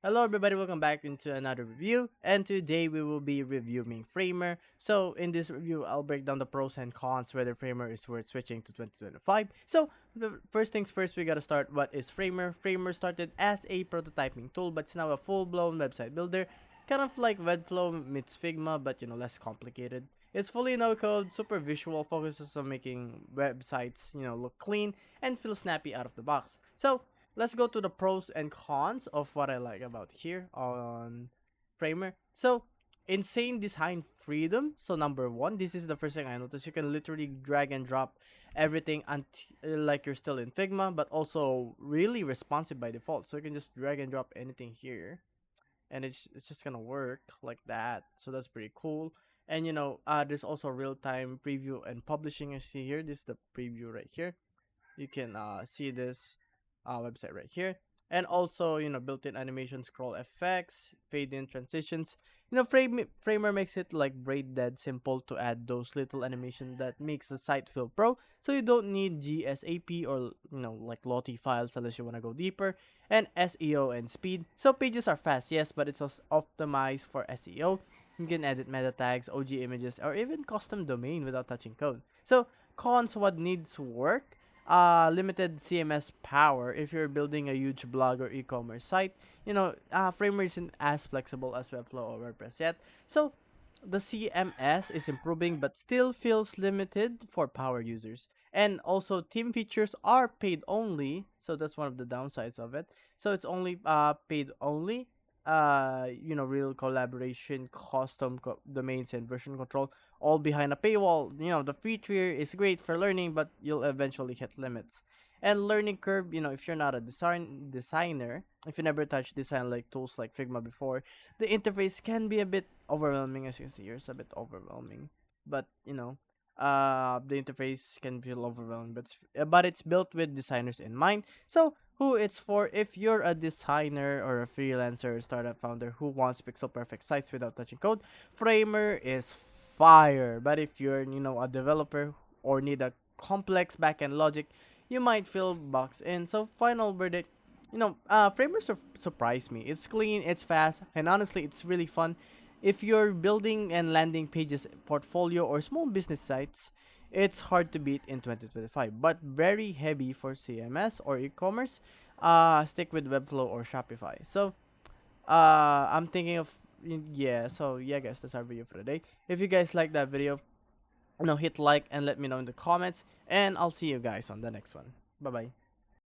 Hello everybody, welcome back into another review, and today we will be reviewing Framer. So in this review, I'll break down the pros and cons whether Framer is worth switching to 2025. So the first things first, we gotta start what is Framer. Framer started as a prototyping tool, but it's now a full-blown website builder, kind of like Webflow meets Figma, but less complicated. It's fully no-code, super visual, focuses on making websites, look clean and feel snappy out of the box. So let's go to the pros and cons of what I like about here on Framer. So, insane design freedom. So, number one, this is the first thing I noticed. You can literally drag and drop everything like you're still in Figma, but also really responsive by default. So, you can just drag and drop anything here, and it's just gonna work like that. So, that's pretty cool. And there's also real time preview and publishing. You see here, this is the preview right here. You can see this website right here, and also built-in animation, scroll effects, fade in transitions. Framer makes it like brain dead simple to add those little animation that makes the site feel pro, so you don't need GSAP or like Lottie files unless you want to go deeper. And SEO and speed, so pages are fast, yes, but it's also optimized for SEO. You can edit meta tags, OG images, or even custom domain without touching code. So cons, what needs work: limited CMS power. If you're building a huge blog or e-commerce site, Framer isn't as flexible as Webflow or WordPress yet. So the CMS is improving, but still feels limited for power users. And also, team features are paid only, so that's one of the downsides of it. So it's only paid only. Real collaboration, custom domains, and version control, all behind a paywall. The free tier is great for learning, but you'll eventually hit limits. And learning curve, if you're not a designer, if you never touched design like tools like Figma before, the interface can be a bit overwhelming. As you can see here, it's a bit overwhelming. But the interface can feel overwhelming, but it's built with designers in mind. So who it's for: if you're a designer or a freelancer or startup founder who wants pixel perfect sites without touching code, Framer is fire. But if you're a developer or need a complex backend logic, you might feel boxed in. So final verdict: Framer surprised me. It's clean, it's fast, and honestly, it's really fun. If you're building and landing pages, portfolio, or small business sites, it's hard to beat in 2025, but very heavy for CMS or e-commerce. Stick with Webflow or Shopify. So, I'm thinking of yeah. So yeah, guys, that's our video for today. If you guys like that video, hit like and let me know in the comments, and I'll see you guys on the next one. Bye bye.